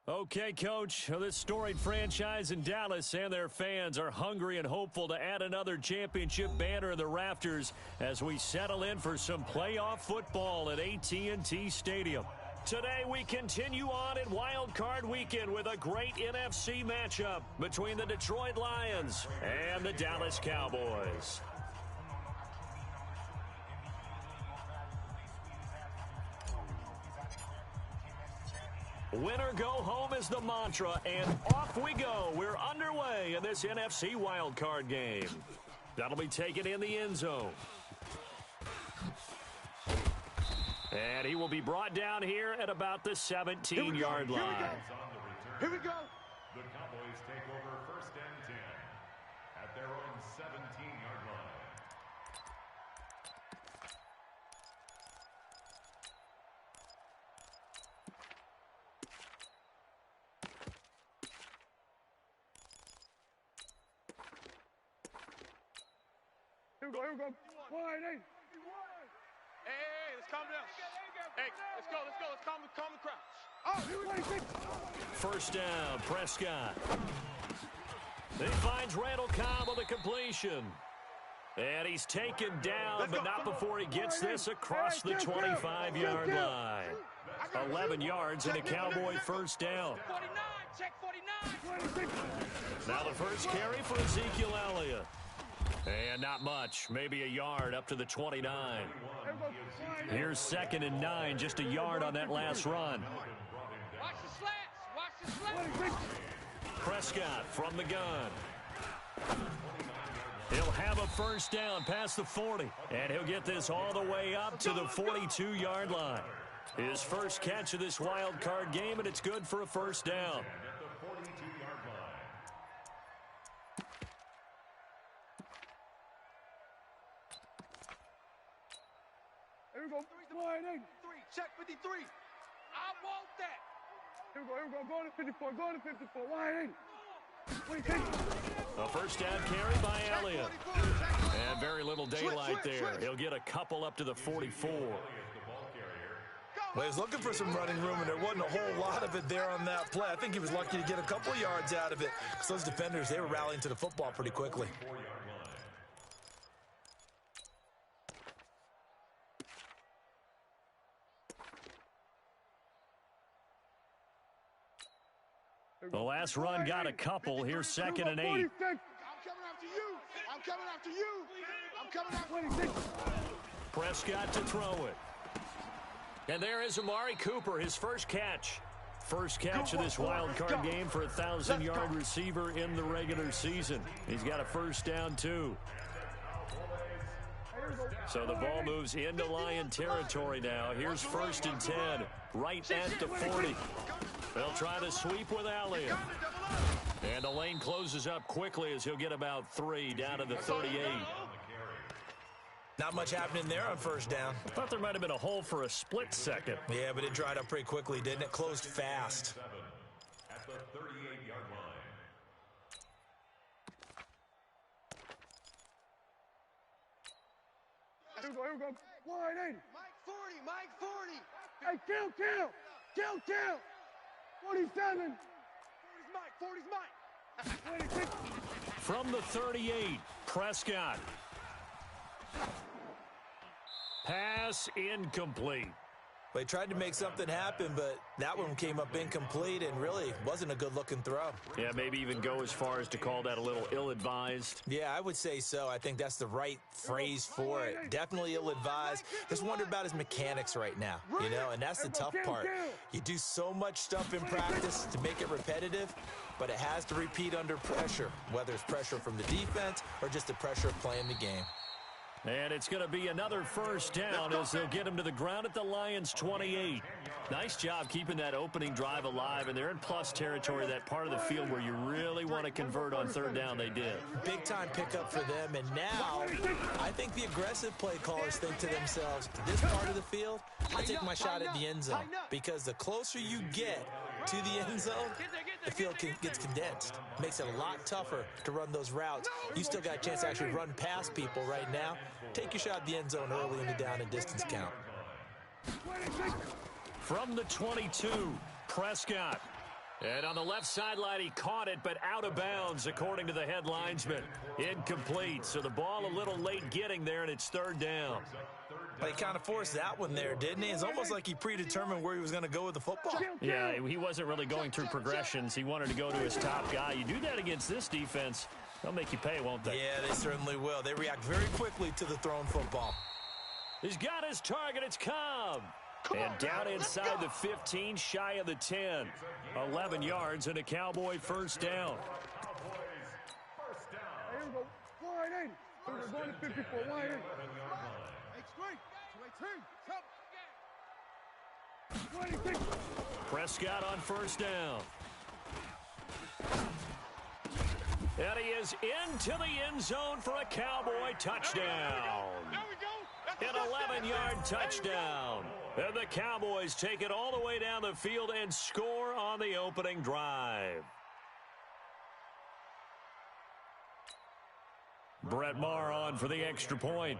Okay, Coach, this storied franchise in Dallas and their fans are hungry and hopeful to add another championship banner in the rafters as we settle in for some playoff football at AT&T Stadium. Today, we continue on in Wild Card Weekend with a great NFC matchup between the Detroit Lions and the Dallas Cowboys. Winner go home is the mantra, and off we go. We're underway in this NFC wildcard game. That'll be taken in the end zone. And he will be brought down here at about the 17-yard line. Here we go. The Cowboys take over 1st and 10 at their own 17-yard line. Here we go. Wide eight. Hey, let's calm down. Hey, let's go. Let's calm the crowd. Oh, here we go. First down, Prescott. He finds Randall Cobb on the completion. And he's taken down, but not before he gets this across the 25-yard line. 11 yards and a Cowboy first down. 49, check 49. Now the first carry for Ezekiel Elliott. And not much, maybe a yard up to the 29. Here's 2nd and 9, just a yard on that last run. Watch the slants. Prescott from the gun. He'll have a first down past the 40, and he'll get this all the way up to the 42-yard line. His first catch of this wild card game, and it's good for a first down. Here we go. Wide eight. 3, check 53. I want that. Here we go. Going to 54. Wide eight. A first down carry by Elliott. And very little daylight there. He'll get a couple up to the 44. Well, he was looking for some running room, and there wasn't a whole lot of it there on that play. I think he was lucky to get a couple of yards out of it because those defenders, they were rallying to the football pretty quickly. The last run got a couple. Here's 2nd and 8. I'm coming after you. Prescott to throw it. And there is Amari Cooper, his first catch. First catch of this wild card game for a 1,000-yard receiver in the regular season. He's got a first down, too. So the ball moves into Lion territory now. Here's 1st and 10, right at the 40. They'll try to sweep with Elliott. And the lane closes up quickly as he'll get about 3 down to the 38. Not much happening there on first down. I thought there might have been a hole for a split second. Yeah, but it dried up pretty quickly, didn't it? Closed fast. At the 38-yard line. Here we go. Wide eight. Mike 40. Hey, kill. 47. 40's Mike. 26. From the 38, Prescott. Pass incomplete. They tried to make something happen, but that one came up incomplete and really wasn't a good-looking throw. Yeah, maybe even go as far as to call that a little ill-advised. Yeah, I would say so. I think that's the right phrase for it. Definitely ill-advised. Just wonder about his mechanics right now, you know, and that's the tough part. You do so much stuff in practice to make it repetitive, but it has to repeat under pressure, whether it's pressure from the defense or just the pressure of playing the game. And it's going to be another first down as they'll get him to the ground at the Lions' 28. Nice job keeping that opening drive alive, and they're in plus territory, that part of the field where you really want to convert on 3rd down. They did. Big-time pickup for them, and now I think the aggressive play callers think to themselves, this part of the field, I take my shot at the end zone, because the closer you get to the end zone, the field gets condensed. Makes it a lot tougher to run those routes. You still got a chance to actually run past people right now. Take your shot at the end zone early in the down and distance count. From the 22, Prescott. And on the left sideline, he caught it, but out of bounds, according to the head linesman. Incomplete, so the ball a little late getting there, and it's third down. He kind of forced that one there, didn't he? It's almost like he predetermined where he was going to go with the football. Yeah, he wasn't really going through progressions. He wanted to go to his top guy. You do that against this defense, they'll make you pay, won't they? Yeah, they certainly will. They react very quickly to the thrown football. He's got his target. It's Cobb. And down inside the 15, shy of the 10. 11 yards and a Cowboy first down. Here we go. Wide in. We're going to 54. Wide in. Prescott on first down. And he is into the end zone for a Cowboy touchdown. An 11-yard touchdown. And the Cowboys take it all the way down the field and score on the opening drive. Brett Maher on for the extra point.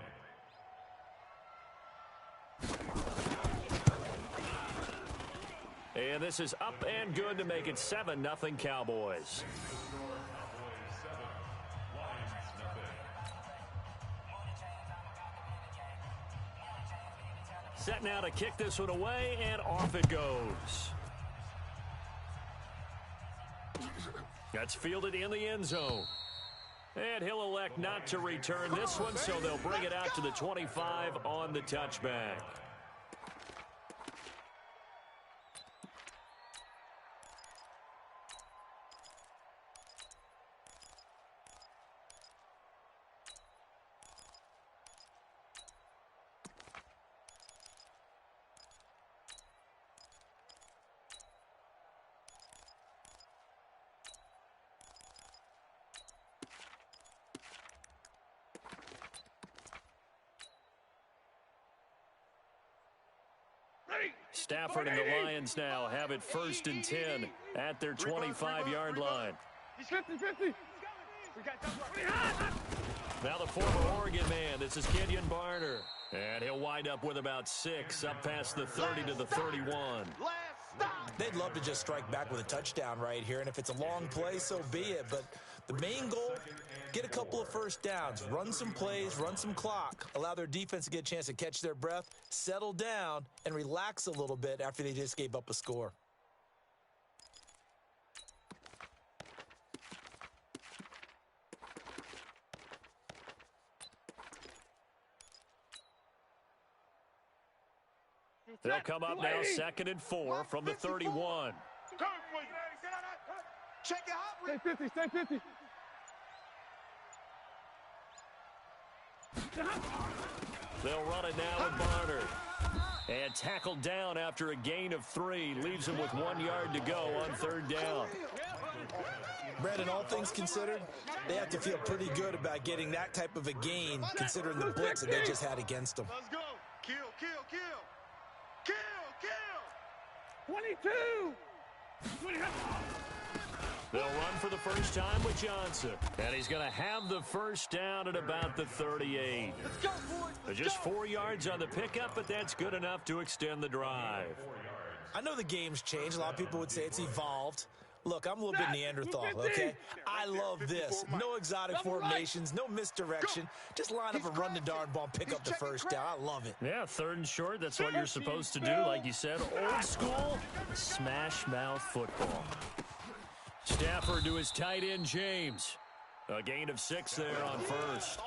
And this is up and good to make it 7-0 Cowboys. Set now to kick this one away, and off it goes. That's fielded in the end zone. And he'll elect not to return this one, so they'll bring it out to the 25 on the touchback. Stafford and the Lions now have it 1st and 10 at their 25-yard line. He's 50-50. Now the former Oregon man, this is Kenyon Barner. And he'll wind up with about 6, up past the 30 to the 31. They'd love to just strike back with a touchdown right here, and if it's a long play, so be it. But the main goal, get a couple of first downs, run some plays, run some clock, allow their defense to get a chance to catch their breath, settle down, and relax a little bit after they just gave up a score. They'll come up now 2nd and 4 from the 31. Check it out. Stay 50. Stay 50. They'll run it now with Barner. And tackled down after a gain of 3. Leaves him with 1 yard to go on 3rd down. Brandon, all things considered, they have to feel pretty good about getting that type of a gain, considering the blitz that they just had against them. Let's go. Kill, kill, kill. Kill, kill. 22. They'll run for the first time with Johnson. And he's going to have the first down at about the 38. Let's go, boys. Just 4 yards on the pickup, but that's good enough to extend the drive. I know the game's changed. A lot of people would say it's evolved. Look, I'm a little bit Neanderthal, okay? I love this. No exotic formations, no misdirection. Just line up and run the darn ball and pick up the first down. I love it. Yeah, 3rd and short, that's what you're supposed to do. Like you said, old school, smash mouth football. Stafford to his tight end, James. A gain of 6 there on 1st.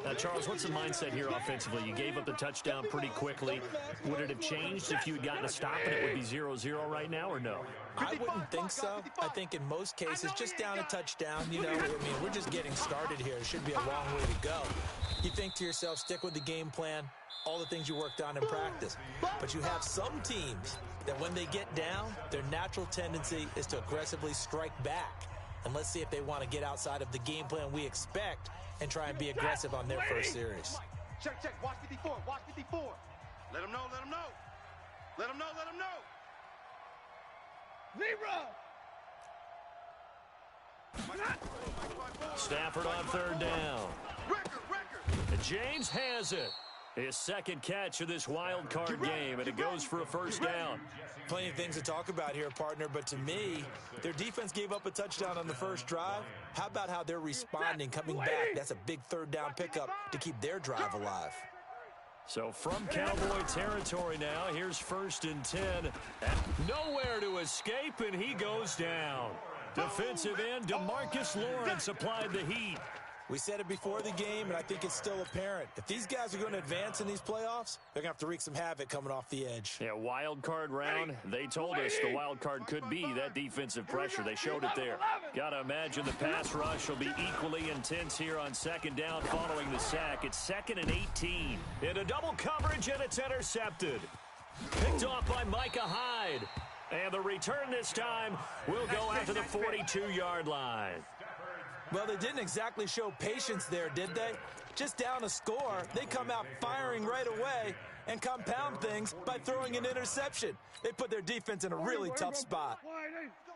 Now, Charles, what's the mindset here offensively? You gave up the touchdown pretty quickly. Would it have changed if you had gotten a stop and it would be 0-0 right now, or no? I wouldn't think so. I think in most cases, just down a touchdown, you know, I mean, we're just getting started here. It should be a long way to go. You think to yourself, stick with the game plan, all the things you worked on in practice. But you have some teams that when they get down, their natural tendency is to aggressively strike back. And let's see if they want to get outside of the game plan we expect and try and be aggressive on their first series. Check, check. Watch 54. Watch 54. Let him know. Let him know. Let him know. Let him know. Zebra. Stafford on 3rd down. And James has it. His second catch of this wild card game, and it goes for a first down. Plenty of things to talk about here, partner, but to me, their defense gave up a touchdown on the first drive. How about how they're responding, coming back? That's a big third down pickup to keep their drive alive. So from Cowboy territory now, here's 1st and 10. And nowhere to escape, and he goes down. Defensive end DeMarcus Lawrence applied the heat. We said it before the game, and I think it's still apparent. If these guys are going to advance in these playoffs, they're going to have to wreak some havoc coming off the edge. Yeah, wild card round. They told us the wild card could be that defensive pressure. They showed it there. Got to imagine the pass rush will be equally intense here on 2nd down following the sack. It's 2nd and 18. In a double coverage, and it's intercepted. Picked off by Micah Hyde. And the return this time will go out to the 42-yard line. Well, they didn't exactly show patience there, did they? Just down a score, they come out firing right away and compound things by throwing an interception. They put their defense in a really tough spot.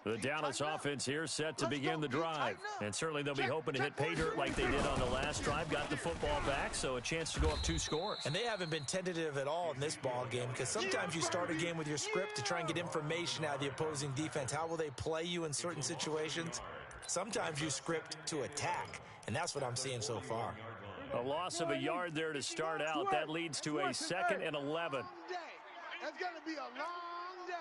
The Dallas offense here set to begin the drive. And certainly they'll be hoping to hit pay dirt like they did on the last drive. Got the football back, so a chance to go up 2 scores. And they haven't been tentative at all in this ball game, because sometimes you start a game with your script to try and get information out of the opposing defense. How will they play you in certain situations? Sometimes you script to attack, and that's what I'm seeing so far. A loss of a yard there to start out. That leads to a 2nd and 11. That's going to be a long day.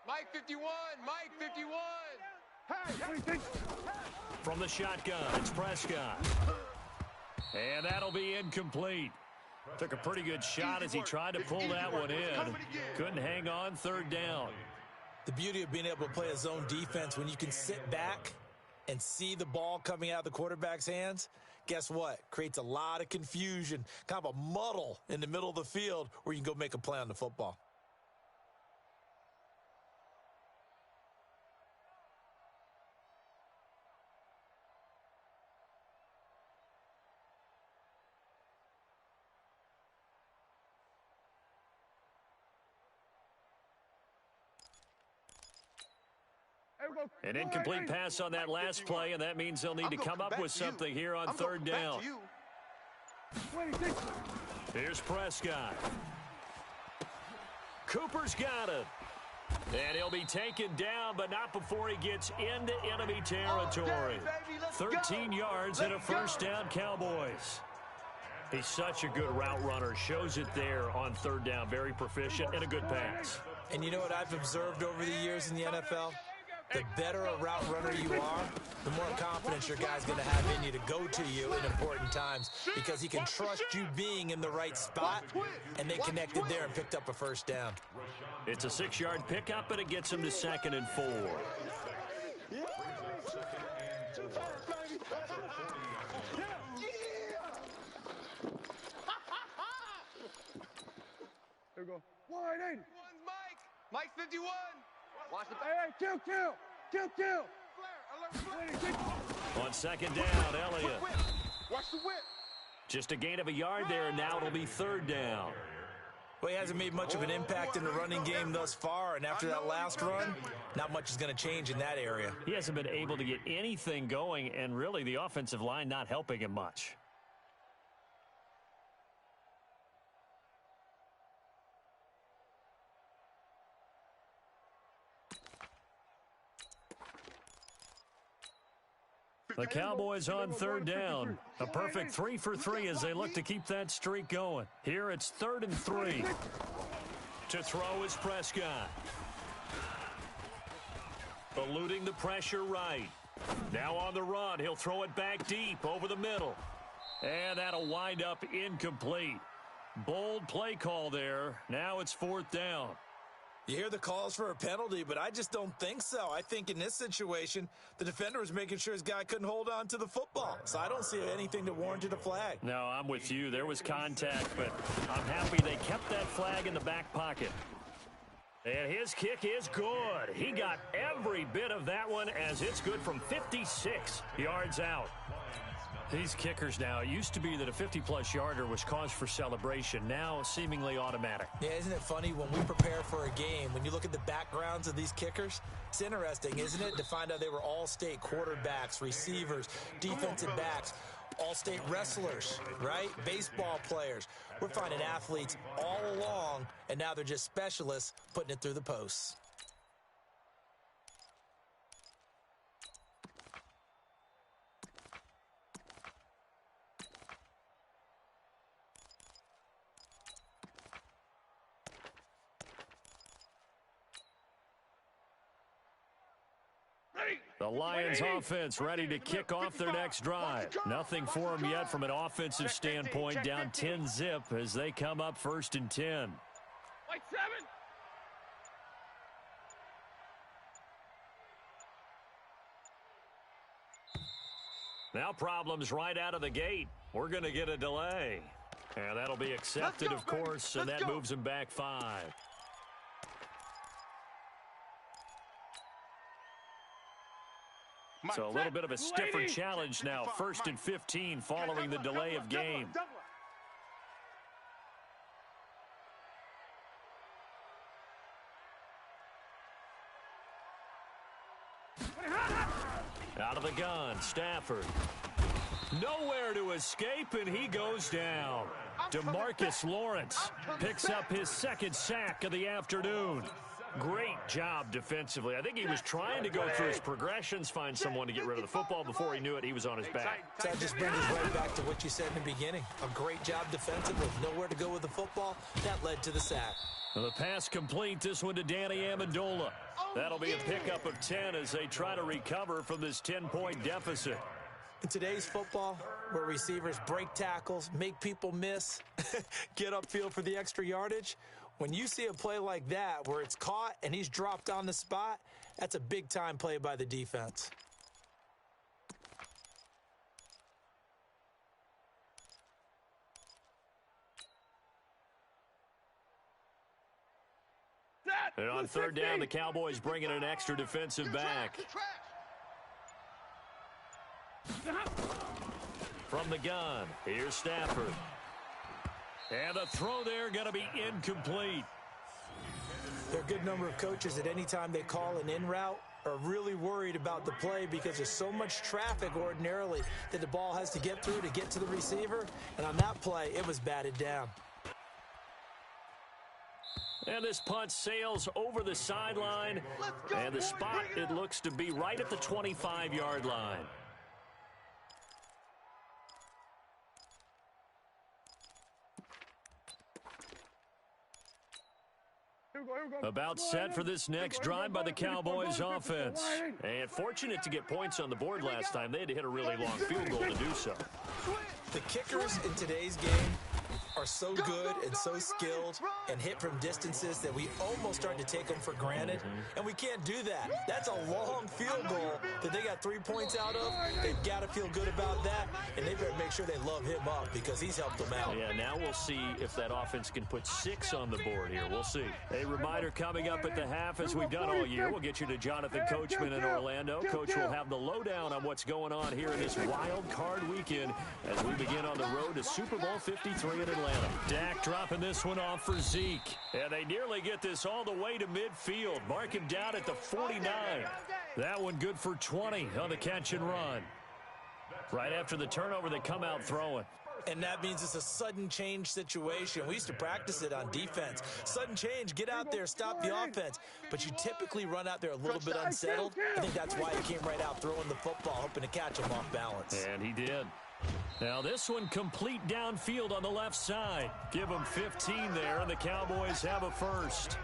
Mike 51, Mike 51. From the shotgun, it's Prescott. And that'll be incomplete. Took a pretty good shot as he tried to pull that one in. Couldn't hang on, 3rd down. The beauty of being able to play a zone defense when you can sit back and see the ball coming out of the quarterback's hands, guess what? Creates a lot of confusion, kind of a muddle in the middle of the field where you can go make a play on the football. An incomplete pass on that last play, and that means they'll need to come up with something here on 3rd down. Here's Prescott. Cooper's got it. And he'll be taken down, but not before he gets into enemy territory. 13 yards and a first down, Cowboys. He's such a good route runner. Shows it there on 3rd down. Very proficient and a good pass. And you know what I've observed over the years in the NFL? The better a route runner you are, the more confidence your guy's going to have in you to go to you in important times, because he can trust you being in the right spot, and they connected there and picked up a first down. It's a 6-yard pickup, and it gets him to 2nd and 4. There we go. Wide in. Mike 51. Watch the Hey, kill. On 2nd down, Elliott. Watch the whip. Just a gain of a yard there, and now it'll be 3rd down. Well, he hasn't made much of an impact in the running game thus far, and after that last run, not much is going to change in that area. He hasn't been able to get anything going, and really the offensive line not helping him much. The Cowboys on 3rd down. A perfect 3 for 3 as they look to keep that streak going. Here it's 3rd and 3. To throw is Prescott. Eluding the pressure right. Now on the run. He'll throw it back deep over the middle. And that'll wind up incomplete. Bold play call there. Now it's 4th down. You hear the calls for a penalty, but I just don't think so. I think in this situation, the defender was making sure his guy couldn't hold on to the football. So I don't see anything that warranted a flag. No, I'm with you. There was contact, but I'm happy they kept that flag in the back pocket. And his kick is good. He got every bit of that one, as it's good from 56 yards out. These kickers now, it used to be that a 50-plus yarder was cause for celebration. Now, seemingly automatic. Yeah, isn't it funny when we prepare for a game, when you look at the backgrounds of these kickers, it's interesting, isn't it, to find out they were all-state quarterbacks, receivers, defensive backs. all-state wrestlers, right? Baseball players. We're finding athletes all along, and now they're just specialists putting it through the posts. The Lions offense ready to kick off their next drive. Nothing for them yet from an offensive standpoint. Down 10-zip as they come up 1st and 10. Like 7. Now problems right out of the gate. We're going to get a delay. And that'll be accepted, of course, and that moves them back 5. So a little bit of a stiffer challenge now. 1st and 15 following the delay of game. Out of the gun, Stafford. Nowhere to escape, and he goes down. DeMarcus Lawrence picks up his 2nd sack of the afternoon. Great job defensively. I think he was trying to go through his progressions, find someone to get rid of the football. Before he knew it, he was on his back. So that just brings us right back to what you said in the beginning. A great job defensively. Nowhere to go with the football. That led to the sack. Well, the pass complete. This one to Danny Amendola. That'll be a pickup of 10 as they try to recover from this 10-point deficit. In today's football, where receivers break tackles, make people miss, get upfield for the extra yardage, when you see a play like that where it's caught and he's dropped on the spot, that's a big-time play by the defense. And on 3rd down, the Cowboys bringing an extra defensive back. From the gun, here's Stafford. And the throw there going to be incomplete. There are a good number of coaches at any time they call an in route are really worried about the play because there's so much traffic ordinarily that the ball has to get through to get to the receiver. And on that play, it was batted down. And this punt sails over the sideline. And the spot, it looks to be right at the 25-yard line. About set for this next drive by the Cowboys offense. And fortunate to get points on the board last time. They had to hit a really long field goal to do so. The kickers in today's game are so good and so skilled and hit from distances that we almost start to take them for granted, and we can't do that. That's a long field goal that they got 3 points out of. They've got to feel good about that, and they better make sure they love him up because he's helped them out. Yeah, now we'll see if that offense can put 6 on the board here. We'll see. A reminder coming up at the half, as we've done all year, we'll get you to Jonathan Coachman in Orlando. Coach will have the lowdown on what's going on here in this wild card weekend as we begin on the road to Super Bowl 53 in Atlanta. Dak dropping this one off for Zeke. And they nearly get this all the way to midfield. Mark him down at the 49. That one good for 20 on the catch and run. Right after the turnover, they come out throwing. And that means it's a sudden change situation. We used to practice it on defense. Sudden change, get out there, stop the offense. But you typically run out there a little bit unsettled. I think that's why he came right out throwing the football, hoping to catch him off balance. And he did. Now this one complete downfield on the left side. Give them 15 there, and the Cowboys have a first.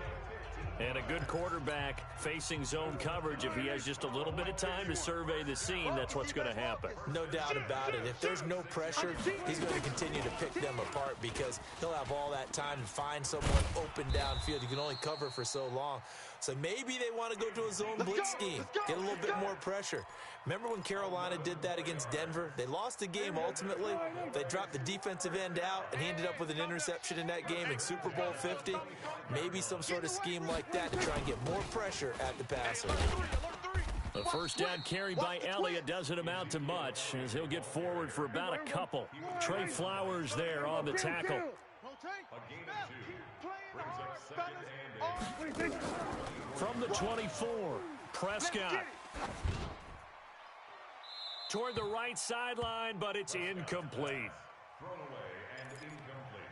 And a good quarterback facing zone coverage. If he has just a little bit of time to survey the scene, that's what's going to happen. No doubt about it. If there's no pressure, he's going to continue to pick them apart because he'll have all that time to find someone open downfield. You can only cover for so long. So maybe they want to go to a zone blitz scheme, get a little bit more pressure. Remember when Carolina did that against Denver? They lost the game ultimately. They dropped the defensive end out, and he ended up with an interception in that game in Super Bowl 50. Maybe some sort of scheme like that to try and get more pressure at the passer. The first down carry by Elliott doesn't amount to much as he'll get forward for about a couple. Trey Flowers there on the tackle. From the 24, Prescott. toward the right sideline, but it's incomplete. Thrown away and incomplete.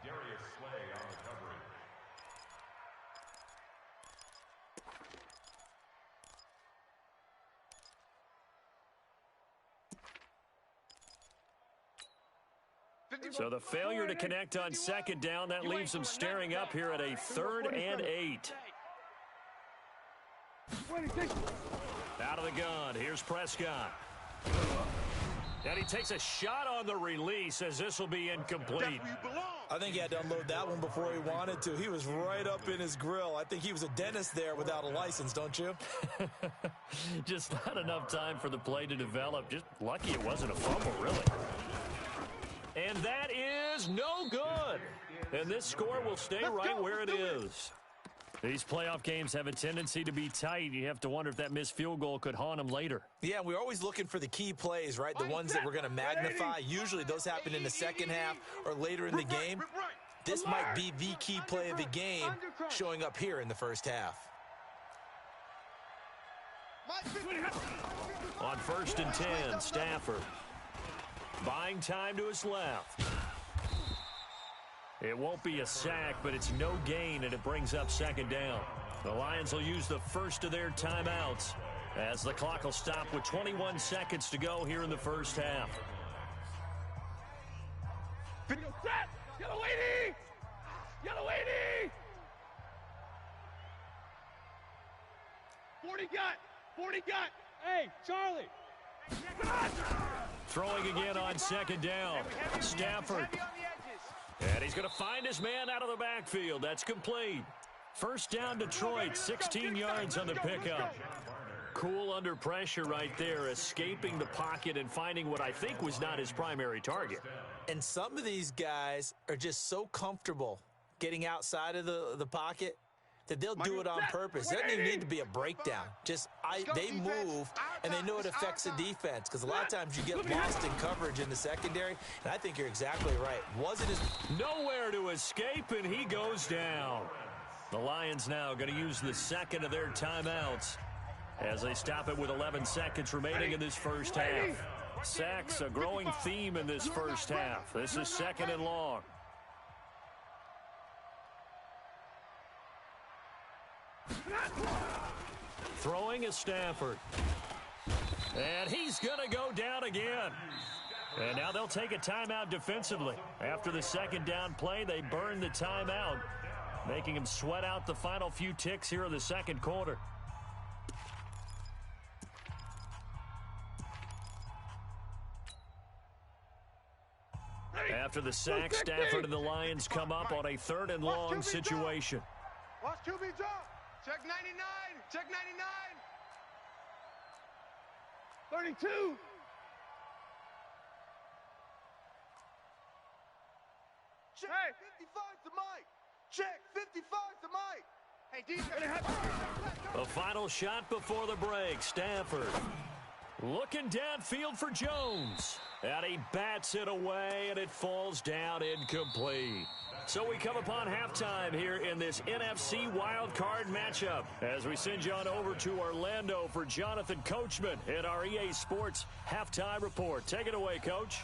Darius Slay on the coverage. So the failure to connect on second down, that leaves them staring up here at a 3rd and 8. Out of the gun, here's Prescott. And he takes a shot on the release as this will be incomplete. I think he had to unload that one before he wanted to. He was right up in his grill. I think he was a dentist there without a license, don't you? Just not enough time for the play to develop. Just lucky it wasn't a fumble, really. And that is no good. And this score will stay right where it is. These playoff games have a tendency to be tight. You have to wonder if that missed field goal could haunt them later. Yeah, we're always looking for the key plays, right? The ones that we're going to magnify. Usually those happen in the second half or later in the game. This might be the key play of the game showing up here in the first half. On 1st and 10, Stafford. Buying time to his left. It won't be a sack, but it's no gain, and it brings up 2nd down. The Lions will use the first of their timeouts as the clock will stop with 21 seconds to go here in the first half. Yellow lady! Yellow lady! 40 got! Hey, Charlie! Throwing again on 2nd down. Stafford. And he's going to find his man out of the backfield. That's complete. 1st down, Detroit, 16 yards on the pickup. Cool under pressure right there, escaping the pocket and finding what I think was not his primary target. And some of these guys are just so comfortable getting outside of the pocket that they'll do it on purpose. There doesn't even need to be a breakdown. They move, and they know it affects the defense, because a lot of times you get lost in coverage in the secondary, and I think you're exactly right. Nowhere to escape, and he goes down. The Lions now going to use the second of their timeouts as they stop it with 11 seconds remaining in this first half. Sacks, a growing theme in this first half. This is 2nd and long. Throwing is Stafford. And he's going to go down again. And now they'll take a timeout defensively. After the 2nd down play, they burn the timeout, making him sweat out the final few ticks here in the 2nd quarter. After the sack, Stafford and the Lions come up on a 3rd and long situation. Watch QB drop. Check 99. Check 99. 32. Check 55 to Mike. Check 55 to Mike. Hey, DJ. A final shot before the break. Stafford looking downfield for Jones. And he bats it away, and it falls down incomplete. So we come upon halftime here in this NFC wildcard matchup as we send you on over to Orlando for Jonathan Coachman in our EA Sports Halftime Report. Take it away, Coach.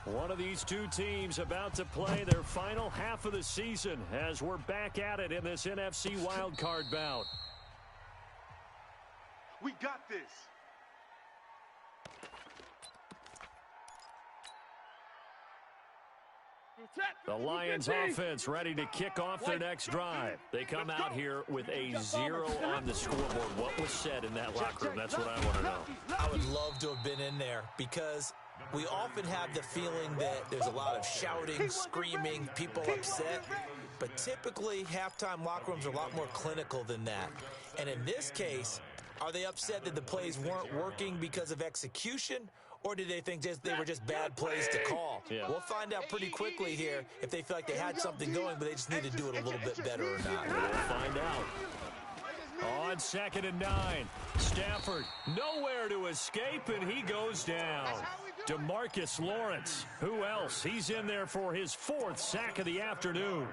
One of these two teams about to play their final half of the season as we're back at it in this NFC wildcard bout. We got this. The Lions offense ready to kick off their next drive. They come out here with a 0 on the scoreboard. What was said in that locker room? That's what I want to know. I would love to have been in there, because we often have the feeling that there's a lot of shouting, screaming, people upset. But typically, halftime locker rooms are a lot more clinical than that. And in this case, are they upset that the plays weren't working because of execution? Or did they think they were just bad plays to call? Yeah. We'll find out pretty quickly here if they feel like they had something going, but they just need to do it a little bit better or not. We'll find out. on 2nd and 9. Stafford nowhere to escape, and he goes down. DeMarcus Lawrence, who else? He's in there for his 4th sack of the afternoon.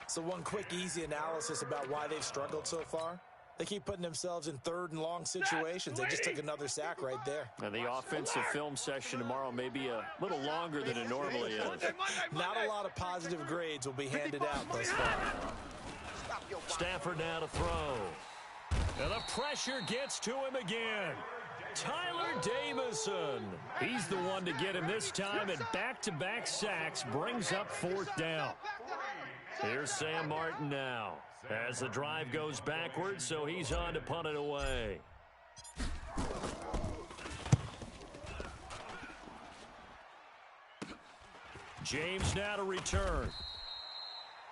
So one quick, easy analysis about why they've struggled so far. They keep putting themselves in 3rd and long situations. They just took another sack right there. And the offensive film session tomorrow may be a little longer than it normally is. Not a lot of positive grades will be handed out thus far. Stafford now to throw. And the pressure gets to him again. Tyler Davison. He's the one to get him this time, and back-to-back sacks brings up 4th down. Here's Sam Martin now as the drive goes backwards, so he's on to punt it away. James now to return.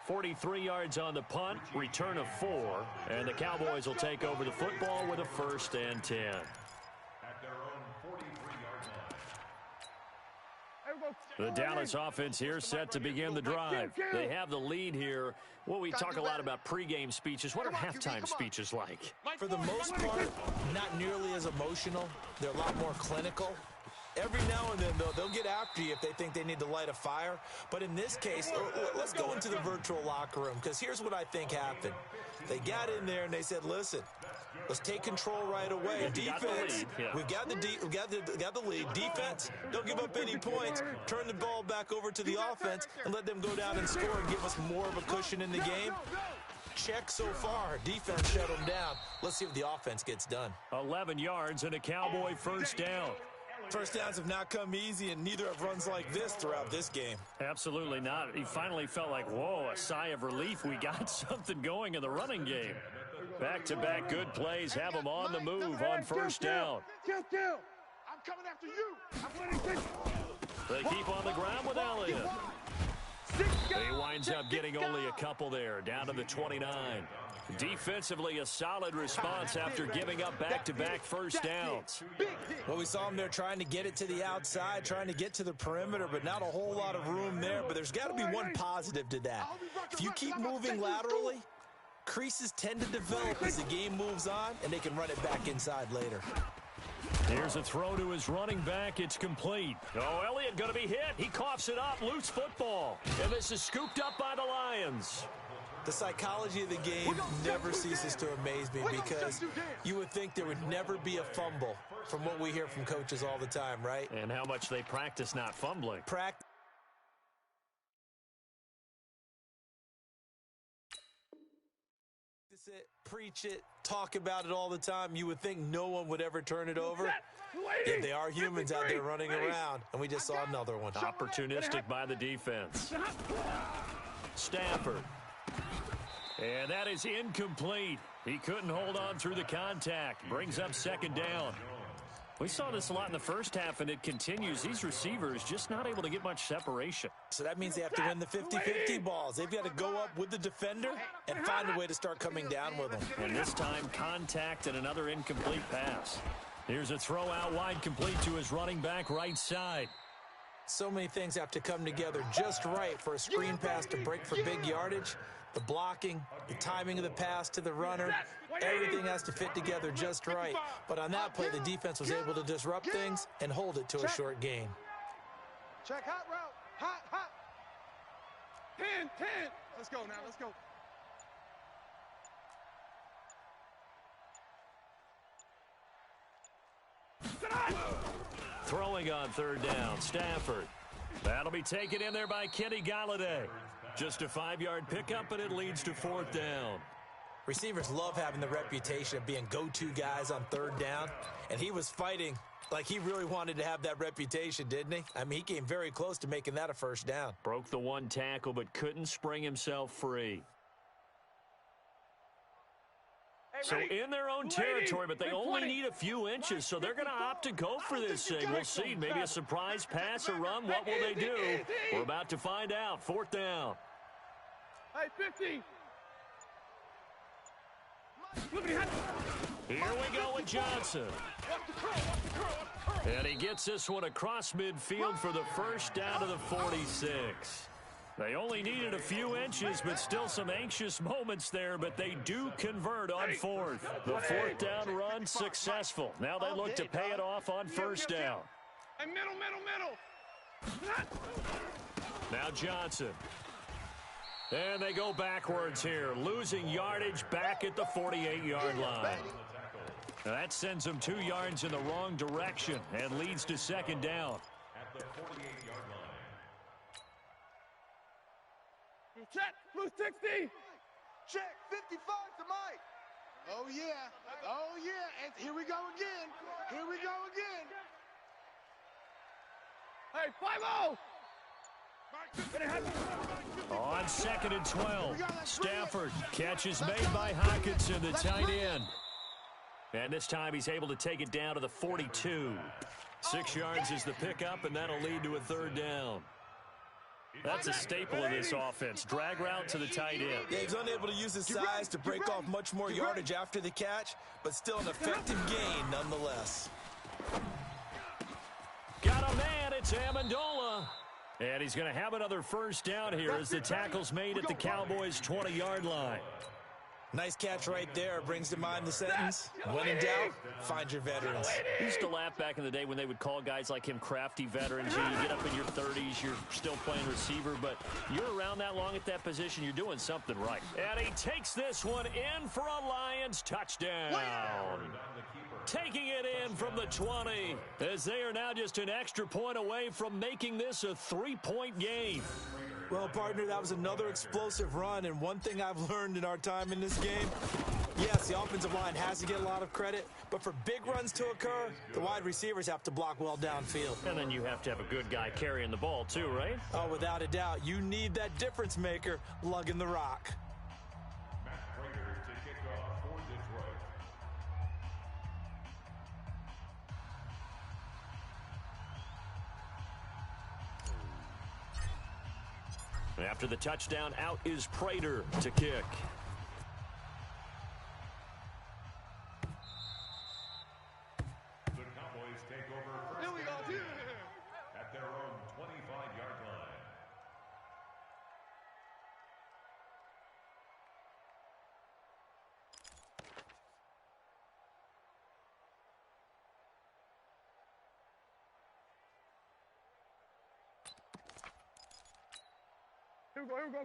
43 yards on the punt, return of 4, and the Cowboys will take over the football with a 1st and 10. The Dallas offense here set to begin the drive. They have the lead here. Well, we talk a lot about pregame speeches. What are halftime speeches like? For the most part, not nearly as emotional. They're a lot more clinical. Every now and then, though, they'll get after you if they think they need to light a fire. But in this case, let's go into the virtual locker room, because here's what I think happened. They got in there and they said, listen, let's take control right away. Defense, we've got the lead. Defense, don't give up any points. Turn the ball back over to the offense and let them go down and score and give us more of a cushion in the game. Check so far. Defense shut them down. Let's see if the offense gets done. 11 yards and a Cowboy 1st down. First downs have not come easy, and neither have runs like this throughout this game. Absolutely not. He finally felt like, whoa, a sigh of relief. We got something going in the running game. Back-to-back good plays have him on the move on 1st down. I'm coming after you. They keep on the ground with Elliott. He winds up getting only a couple there, down to the 29. Defensively, a solid response after giving up back-to-back 1st downs. Well, we saw him there trying to get it to the outside, trying to get to the perimeter, but not a whole lot of room there. But there's got to be one positive to that. If you keep moving laterally, creases tend to develop as the game moves on, and they can run it back inside later. Here's a throw to his running back. It's complete. Oh, Elliott going to be hit. He coughs it up. Loose football. And this is scooped up by the Lions. The psychology of the game never ceases to amaze me, because you would think there would never be a fumble from what we hear from coaches all the time, right? And how much they practice not fumbling. Practice it, preach it, talk about it all the time. You would think no one would ever turn it over. Yet they are humans out there running around, and we just saw another one. Opportunistic by the defense. Stafford. And that is incomplete. He couldn't hold on through the contact. Brings up 2nd down. We saw this a lot in the first half, and it continues. These receivers just not able to get much separation. So that means they have to win the 50-50 balls. They've got to go up with the defender and find a way to start coming down with them. And this time, contact and another incomplete pass. Here's a throw out wide, complete to his running back right side. So many things have to come together just right for a screen pass to break for big yardage. The blocking, the timing of the pass to the runner, everything has to fit together just right. But on that play, the defense was able to disrupt things and hold it to a short gain. Check hot route. Hot, hot. 10. Let's go now. Let's go. Throwing on 3rd down, Stafford. That'll be taken in there by Kenny Golladay. Just a 5-yard pickup, and it leads to 4th down. Receivers love having the reputation of being go-to guys on 3rd down, and he was fighting like he really wanted to have that reputation, didn't he? I mean, he came very close to making that a 1st down. Broke the one tackle, but couldn't spring himself free. So in their own territory, but they only need a few inches, so they're going to opt to go for this thing. We'll see. Maybe a surprise pass or run. What will they do? We're about to find out. 4th down. Hey, 50. Here we go with Johnson. And he gets this one across midfield for the 1st down to the 46. They only needed a few inches, but still some anxious moments there, but they do convert on fourth. The fourth down run successful. Now they look to pay it off on first down. Hey, middle. Now Johnson. And they go backwards here, losing yardage back at the 48-yard line. Now that sends them 2 yards in the wrong direction and leads to second down. At the 48-yard line. Check, blue 60. Check, 55 to Mike. Oh, yeah. And here we go again. Hey, 5-0. On 2nd and 12, Stafford catches made by Hockenson, the tight end. And this time he's able to take it down to the 42. 6 yards is the pickup, and that'll lead to a third down. That's a staple of this offense. Drag route to the tight end. Yeah, he's unable to use his size to break off much more yardage after the catch, but still an effective gain nonetheless. Got a man, it's Amendola. And he's going to have another first down here as the tackle's made at the Cowboys' 20-yard line. Nice catch right there. Brings to mind the sentence, when in doubt, find your veterans. I used to laugh back in the day when they would call guys like him crafty veterans. You get up in your 30s, you're still playing receiver, but you're around that long at that position, you're doing something right. And he takes this one in for a Lions touchdown. Taking it in from the 20, as they are now just an extra point away from making this a 3-point game. Well, partner, that was another explosive run, and one thing I've learned in our time in this game, yes, the offensive line has to get a lot of credit, but for big runs to occur, the wide receivers have to block well downfield. And then you have to have a good guy carrying the ball too, right? Oh, without a doubt. You need that difference maker lugging the rock. To kick off for Detroit. After the touchdown, out is Prater to kick. The Cowboys take over first down at their own 25-yard line.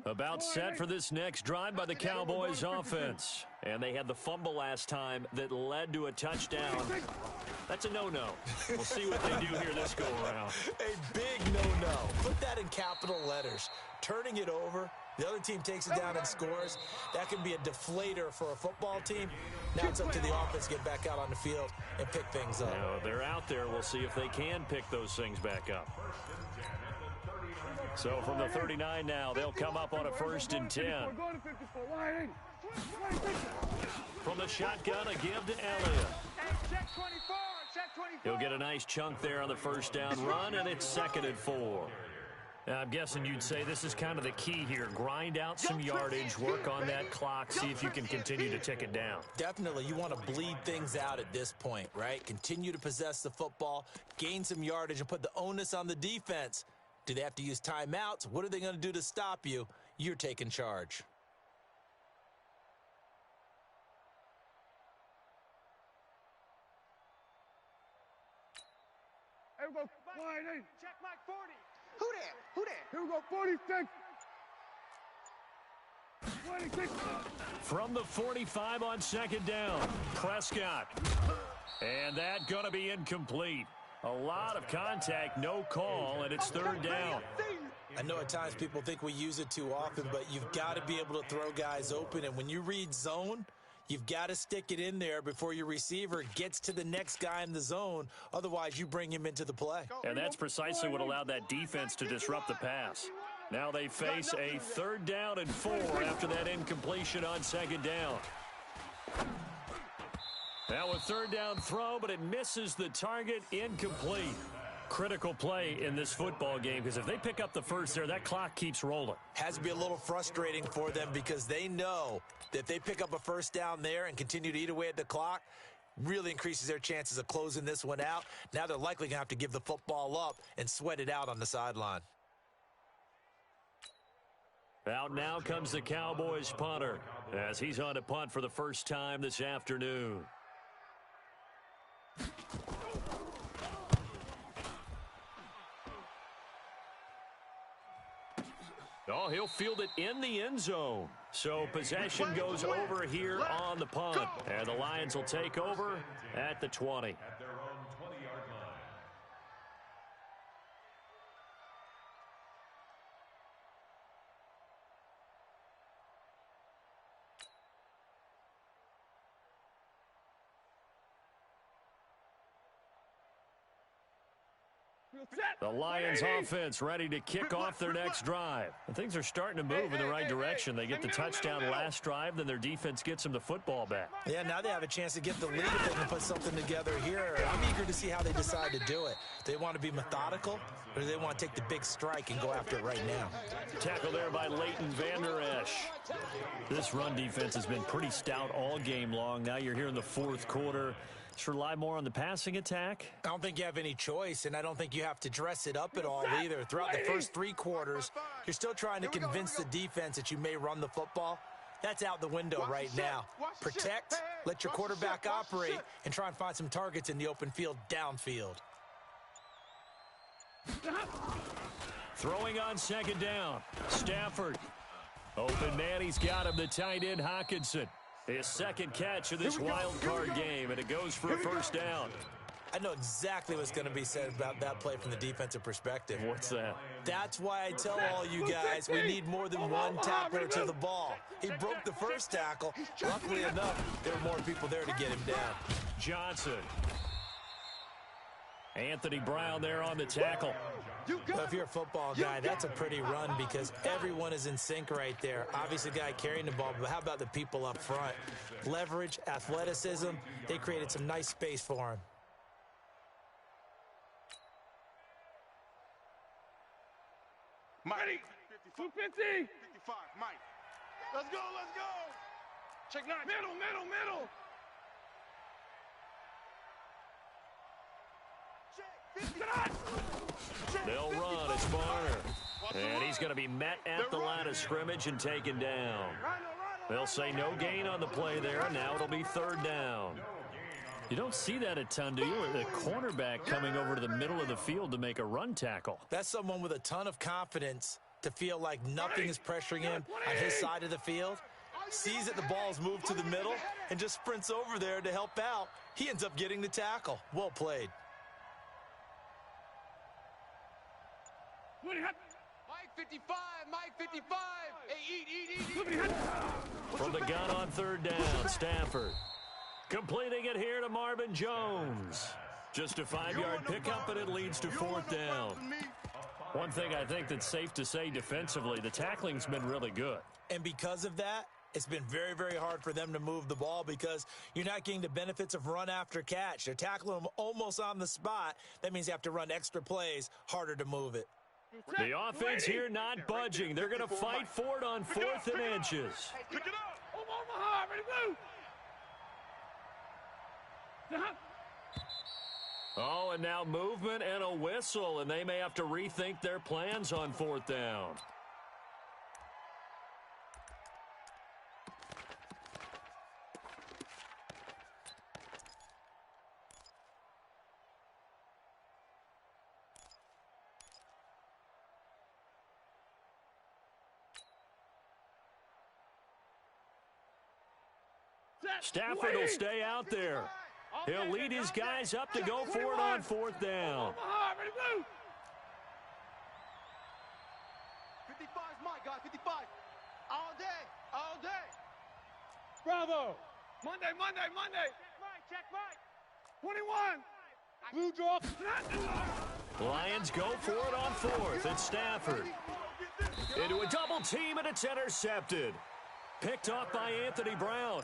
About set for this next drive by the Cowboys offense. And they had the fumble last time that led to a touchdown. That's a no-no. We'll see what they do here this go-around. A big no-no. Put that in capital letters. Turning it over, the other team takes it down and scores. That can be a deflator for a football team. Now it's up to the offense to get back out on the field and pick things up. Now, they're out there. We'll see if they can pick those things back up. So from the 39 now, they'll come up on a 1st and 10. From the shotgun, a give to Elliott. He'll get a nice chunk there on the first down run, and it's 2nd and 4. Now, I'm guessing you'd say this is kind of the key here. Grind out some yardage, work on that clock, see if you can continue to tick it down. Definitely. You want to bleed things out at this point, right? Continue to possess the football, gain some yardage, and put the onus on the defense. Do they have to use timeouts? What are they going to do to stop you? You're taking charge. Here we go, wide in. Check Mike 40. Who that? Here we go, 46. 26. From the 45 on 2nd down, Prescott. And that going to be incomplete. A lot of contact, no call, and it's 3rd down. I know at times people think we use it too often, but you've got to be able to throw guys open. And when you read zone, you've got to stick it in there before your receiver gets to the next guy in the zone. Otherwise, you bring him into the play. And that's precisely what allowed that defense to disrupt the pass. Now they face a 3rd down and 4 after that incompletion on 2nd down. Now a 3rd down throw, but it misses the target, incomplete. Critical play in this football game, because if they pick up the first there, that clock keeps rolling. Has to be a little frustrating for them because they know that if they pick up a first down there and continue to eat away at the clock, really increases their chances of closing this one out. Now they're likely going to have to give the football up and sweat it out on the sideline. Out now comes the Cowboys punter as he's on to punt for the first time this afternoon. Oh, he'll field it in the end zone. So possession goes over here on the punt. And the Lions will take over at the 20. At their own 20-yard line. The Lions offense ready to kick off their next drive. And things are starting to move in the right direction. They get the touchdown last drive, then their defense gets them the football back. Yeah, now they have a chance to get the lead if they can put something together here. I'm eager to see how they decide to do it. Do they want to be methodical, or do they want to take the big strike and go after it right now? Tackle there by Leighton Vander Esch. This run defense has been pretty stout all game long. Now you're here in the fourth quarter. Just rely more on the passing attack? I don't think you have any choice, and I don't think you have to dress it up at all either. Throughout the first 3 quarters, you're still trying to convince the defense that you may run the football. That's out the window right now. Protect, let your quarterback operate, and try and find some targets in the open field downfield. Throwing on second down. Stafford. Open man, he's got him, the tight end Hockenson. His second catch of this wild card game, and it goes for a first down. I know exactly what's going to be said about that play from the defensive perspective. What's that? That's why I tell all you guys we need more than one tackler to the ball. He broke the first tackle. Luckily enough, there were more people there to get him down. Johnson. Anthony Brown there on the tackle. Well, if you're a football guy, that's a pretty run because everyone is in sync right there. Obviously, the guy carrying the ball, but how about the people up front? Leverage, athleticism, they created some nice space for him. Mike. 250. 55, Mike. Let's go, let's go. Check 9. Middle. They'll run. It's Varner. And he's going to be met at the line of scrimmage and taken down. They'll say no gain on the play there. Now it'll be third down. You don't see that a ton, do you? The cornerback coming over to the middle of the field to make a run tackle. That's someone with a ton of confidence to feel like nothing is pressuring him on his side of the field. Sees that the ball's moved to the middle and just sprints over there to help out. He ends up getting the tackle. Well played. Mike 55, Mike 55. Hey, eat. From the gun on third down, Stafford. Completing it here to Marvin Jones. Just a 5-yard pickup, and it leads to fourth down. One thing I think that's safe to say defensively, the tackling's been really good. And because of that, it's been very, very hard for them to move the ball because you're not getting the benefits of run after catch. They're tackling them almost on the spot. That means you have to run extra plays, harder to move it. The offense here not budging. They're going to fight for it on 4th and inches. Pick it up. Omaha, ready to move. Oh, and now movement and a whistle, and they may have to rethink their plans on 4th down. Stafford will stay out there. He'll lead his guys up to go for it on 4th down. 55's Mike, guys, 55. All day. Bravo. Monday. Check Mike. 21. Blue drop. Lions go for it on 4th. It's Stafford. Into a double team, and it's intercepted. Picked off by Anthony Brown.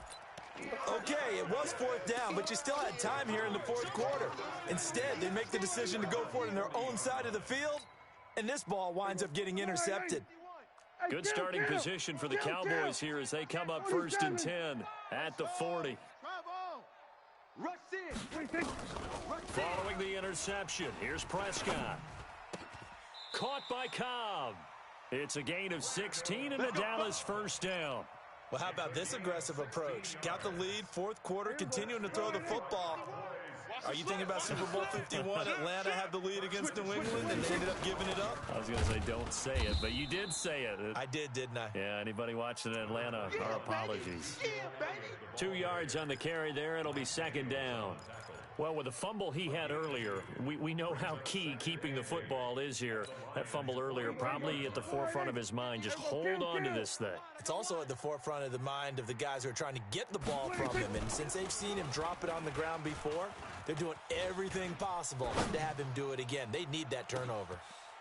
Okay, it was 4th down, but you still had time here in the 4th quarter. Instead, they make the decision to go for it on their own side of the field, and this ball winds up getting intercepted. Good starting position for the Cowboys here as they come up 1st and 10 at the 40. Rush in. Following the interception, here's Prescott. Caught by Cobb. It's a gain of 16 and a Dallas first down. Well, how about this aggressive approach? Got the lead, fourth quarter, continuing to throw the football. Are you thinking about Super Bowl 51? Atlanta had the lead against New England, and they ended up giving it up? I was going to say don't say it, but you did say it. I did, didn't I? Yeah, anybody watching Atlanta, our apologies. 2 yards on the carry there. It'll be second down. Well, with the fumble he had earlier, we know how key keeping the football is here. That fumble earlier probably at the forefront of his mind. Just hold on to this thing. It's also at the forefront of the mind of the guys who are trying to get the ball from him. And since they've seen him drop it on the ground before, they're doing everything possible to have him do it again. They need that turnover.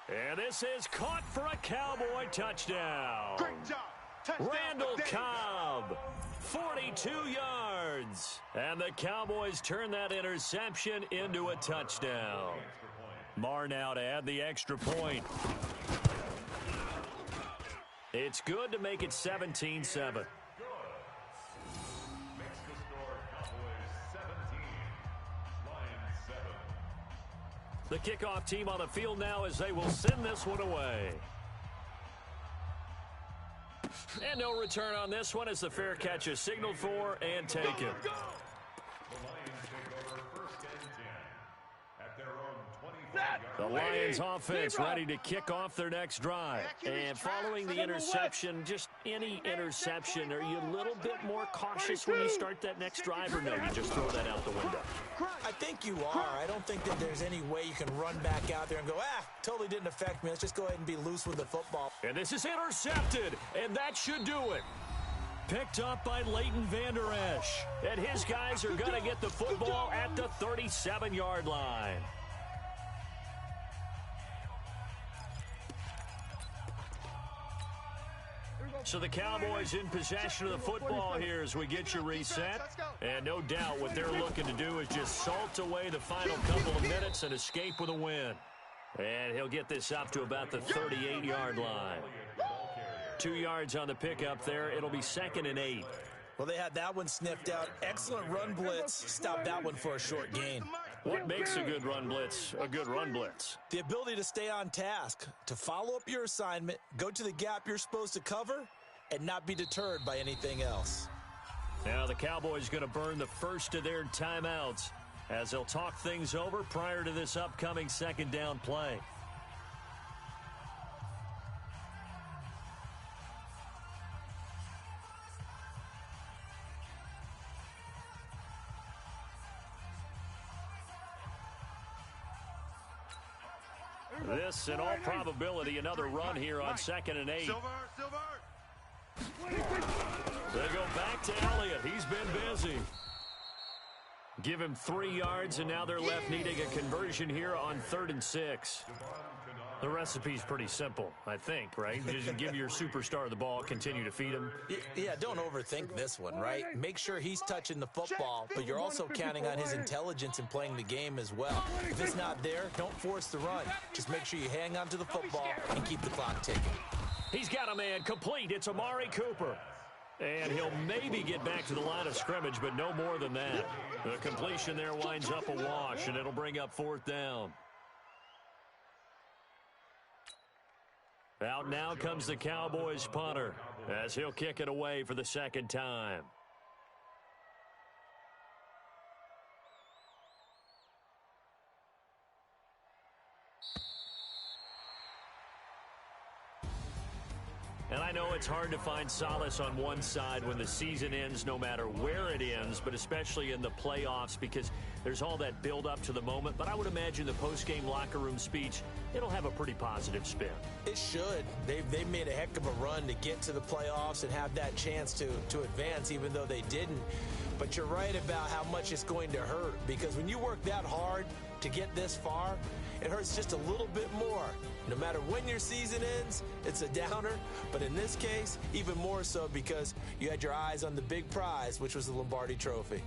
And this is caught for a Cowboy touchdown. Great job. Touchdown, Randall Davis. Cobb, 42 yards. And the Cowboys turn that interception into a touchdown. Marr now to add the extra point. It's good to make it 17-7. Makes the score Cowboys 17, Lions 7. The kickoff team on the field now as they will send this one away. And no return on this one as the fair catch is signaled for and taken. The Lions take over first and 10 at their own 25-yard The Lions offense ready to kick off their next drive. And following the interception, just any interception, are you a little bit more cautious when you start that next drive, or no, you just throw that out the window? I think you are. I don't think that there's any way you can run back out there and go, totally didn't affect me. Let's just go ahead and be loose with the football. And this is intercepted, and that should do it. Picked up by Leighton Vander Esch. And his guys are going to get the football at the 37-yard line. So the Cowboys in possession of the football here as we get you reset. And no doubt what they're looking to do is just salt away the final couple of minutes and escape with a win. And he'll get this up to about the 38-yard line. 2 yards on the pickup there. It'll be 2nd and 8. Well, they had that one sniffed out. Excellent run blitz. Stopped that one for a short gain. What makes a good run blitz a good run blitz? The ability to stay on task, to follow up your assignment, go to the gap you're supposed to cover, and not be deterred by anything else. Now the Cowboys going to burn the first of their timeouts as they'll talk things over prior to this upcoming second down play. This, in all probability, another run here on 2nd and 8. Silver. They go back to Elliott. He's been busy. Give him 3 yards, and now they're left needing a conversion here on 3rd and 6. The recipe's pretty simple, I think, right? Just give your superstar the ball, continue to feed him. Yeah, don't overthink this one, right? Make sure he's touching the football, but you're also counting on his intelligence in playing the game as well. If it's not there, don't force the run. Just make sure you hang on to the football and keep the clock ticking. He's got a man complete. It's Amari Cooper. And he'll maybe get back to the line of scrimmage, but no more than that. The completion there winds up a wash, and it'll bring up 4th down. Out now comes the Cowboys punter as he'll kick it away for the 2nd time. And I know it's hard to find solace on one side when the season ends, no matter where it ends, but especially in the playoffs because there's all that build up to the moment. But I would imagine the post-game locker room speech, it'll have a pretty positive spin. It should. They've made a heck of a run to get to the playoffs and have that chance to advance, even though they didn't. But you're right about how much it's going to hurt because when you work that hard to get this far, it hurts just a little bit more. No matter when your season ends, it's a downer. But in this case, even more so because you had your eyes on the big prize, which was the Lombardi Trophy.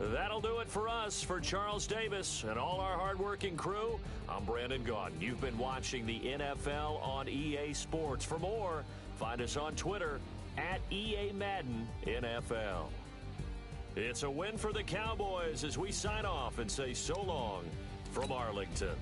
That'll do it for us. For Charles Davis and all our hardworking crew, I'm Brandon Gaudin. You've been watching the NFL on EA Sports. For more, find us on Twitter at EA Madden NFL. It's a win for the Cowboys as we sign off and say so long from Arlington.